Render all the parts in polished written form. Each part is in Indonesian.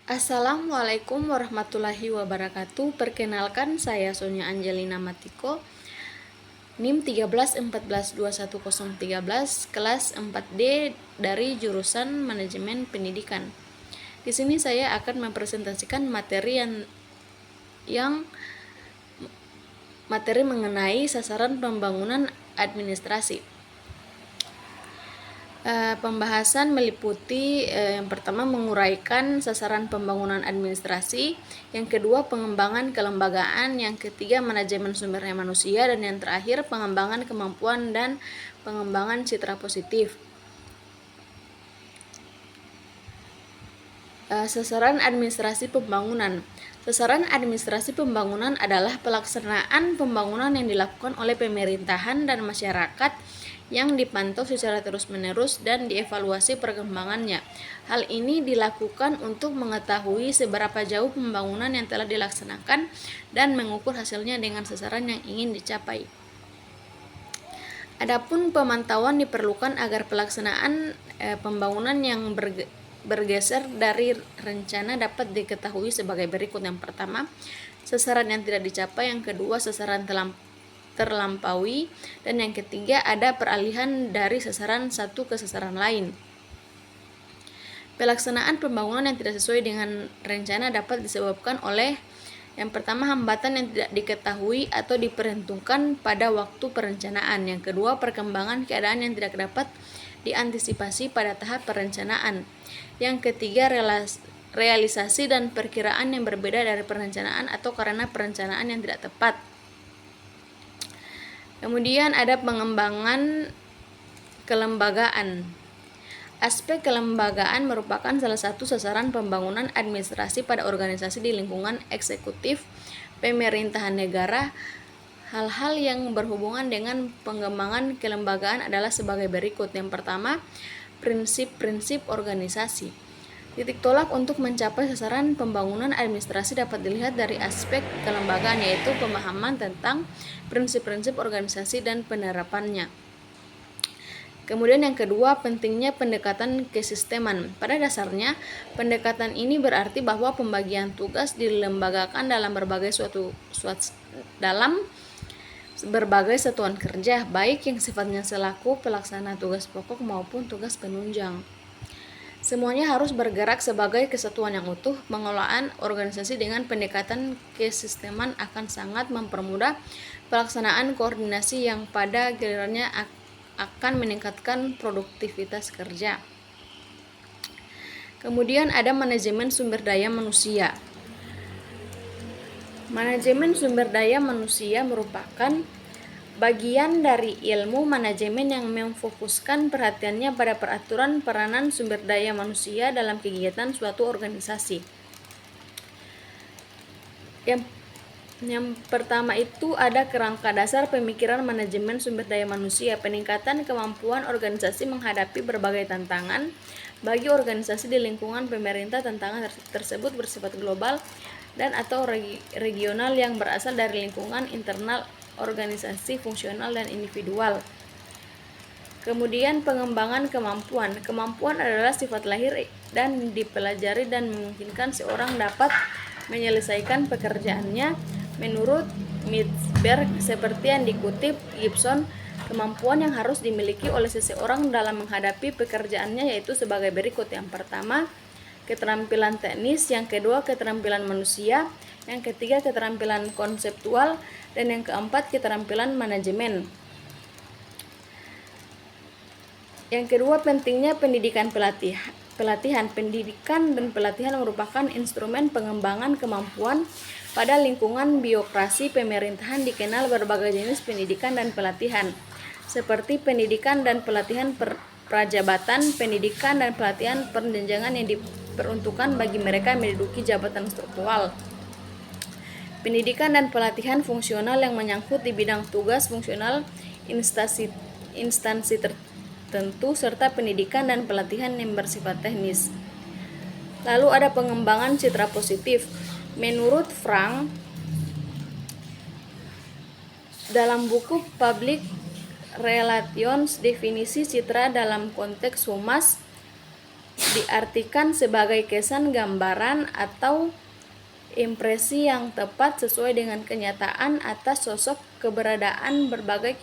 Assalamualaikum warahmatullahi wabarakatuh. Perkenalkan, saya Sonia Angelina Matiko, NIM 13142113, kelas 4D dari jurusan Manajemen Pendidikan. Di sini saya akan mempresentasikan materi mengenai sasaran pembangunan administrasi. Pembahasan meliputi yang pertama menguraikan sasaran pembangunan administrasi, yang kedua pengembangan kelembagaan, yang ketiga manajemen sumber daya manusia, dan yang terakhir pengembangan kemampuan dan pengembangan citra positif. Sasaran administrasi pembangunan. Sasaran administrasi pembangunan adalah pelaksanaan pembangunan yang dilakukan oleh pemerintahan dan masyarakat yang dipantau secara terus-menerus dan dievaluasi perkembangannya. Hal ini dilakukan untuk mengetahui seberapa jauh pembangunan yang telah dilaksanakan dan mengukur hasilnya dengan sasaran yang ingin dicapai. Adapun pemantauan diperlukan agar pelaksanaan pembangunan yang bergeser dari rencana dapat diketahui sebagai berikut. Yang pertama, sasaran yang tidak dicapai, yang kedua sasaran terlampaui, dan yang ketiga ada peralihan dari sasaran satu ke sasaran lain. Pelaksanaan pembangunan yang tidak sesuai dengan rencana dapat disebabkan oleh yang pertama, hambatan yang tidak diketahui atau diperhitungkan pada waktu perencanaan. Yang kedua, perkembangan keadaan yang tidak dapat diantisipasi pada tahap perencanaan. Yang ketiga, realisasi dan perkiraan yang berbeda dari perencanaan atau karena perencanaan yang tidak tepat. Kemudian ada pengembangan kelembagaan. Aspek kelembagaan merupakan salah satu sasaran pembangunan administrasi pada organisasi di lingkungan eksekutif pemerintahan negara. Hal-hal yang berhubungan dengan pengembangan kelembagaan adalah sebagai berikut. Yang pertama, prinsip-prinsip organisasi. Titik tolak untuk mencapai sasaran pembangunan administrasi dapat dilihat dari aspek kelembagaan, yaitu pemahaman tentang prinsip-prinsip organisasi dan penerapannya. Kemudian yang kedua, pentingnya pendekatan kesisteman. Pada dasarnya, pendekatan ini berarti bahwa pembagian tugas dilembagakan dalam berbagai satuan kerja, baik yang sifatnya selaku pelaksana tugas pokok maupun tugas penunjang. Semuanya harus bergerak sebagai kesatuan yang utuh. Pengelolaan organisasi dengan pendekatan kesisteman akan sangat mempermudah pelaksanaan koordinasi yang pada gilirannya akan meningkatkan produktivitas kerja. Kemudian ada manajemen sumber daya manusia. Manajemen sumber daya manusia merupakan bagian dari ilmu manajemen yang memfokuskan perhatiannya pada peraturan peranan sumber daya manusia dalam kegiatan suatu organisasi. Yang pertama itu ada kerangka dasar pemikiran manajemen sumber daya manusia, peningkatan kemampuan organisasi menghadapi berbagai tantangan. Bagi organisasi di lingkungan pemerintah, tantangan tersebut bersifat global dan atau regional yang berasal dari lingkungan internal organisasi, fungsional, dan individual. Kemudian pengembangan kemampuan. Kemampuan adalah sifat lahir dan dipelajari dan memungkinkan seorang dapat menyelesaikan pekerjaannya. Menurut Mitzberg, seperti yang dikutip Gibson, kemampuan yang harus dimiliki oleh seseorang dalam menghadapi pekerjaannya yaitu sebagai berikut. Yang pertama, keterampilan teknis, yang kedua keterampilan manusia, yang ketiga keterampilan konseptual, dan yang keempat keterampilan manajemen. Yang kedua, pentingnya pendidikan pelatihan. Pendidikan dan pelatihan merupakan instrumen pengembangan kemampuan pada lingkungan birokrasi pemerintahan. Dikenal berbagai jenis pendidikan dan pelatihan, seperti pendidikan dan pelatihan prajabatan, pendidikan dan pelatihan perjenjangan yang diperuntukkan bagi mereka yang menduduki jabatan struktural, pendidikan dan pelatihan fungsional yang menyangkut di bidang tugas fungsional instansi tertentu, serta pendidikan dan pelatihan yang bersifat teknis. Lalu ada pengembangan citra positif. Menurut Frank, dalam buku Public Relations, definisi citra dalam konteks humas diartikan sebagai kesan, gambaran, atau impresi yang tepat sesuai dengan kenyataan atas sosok, keberadaan, berbagai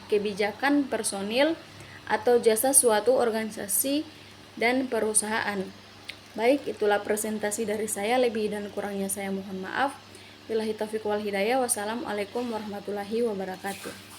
kebijakan, personil, atau jasa suatu organisasi dan perusahaan. Baik, itulah presentasi dari saya. Lebih dan kurangnya saya mohon maaf. Billahi taufiq wal hidayah. Wassalamualaikum warahmatullahi wabarakatuh.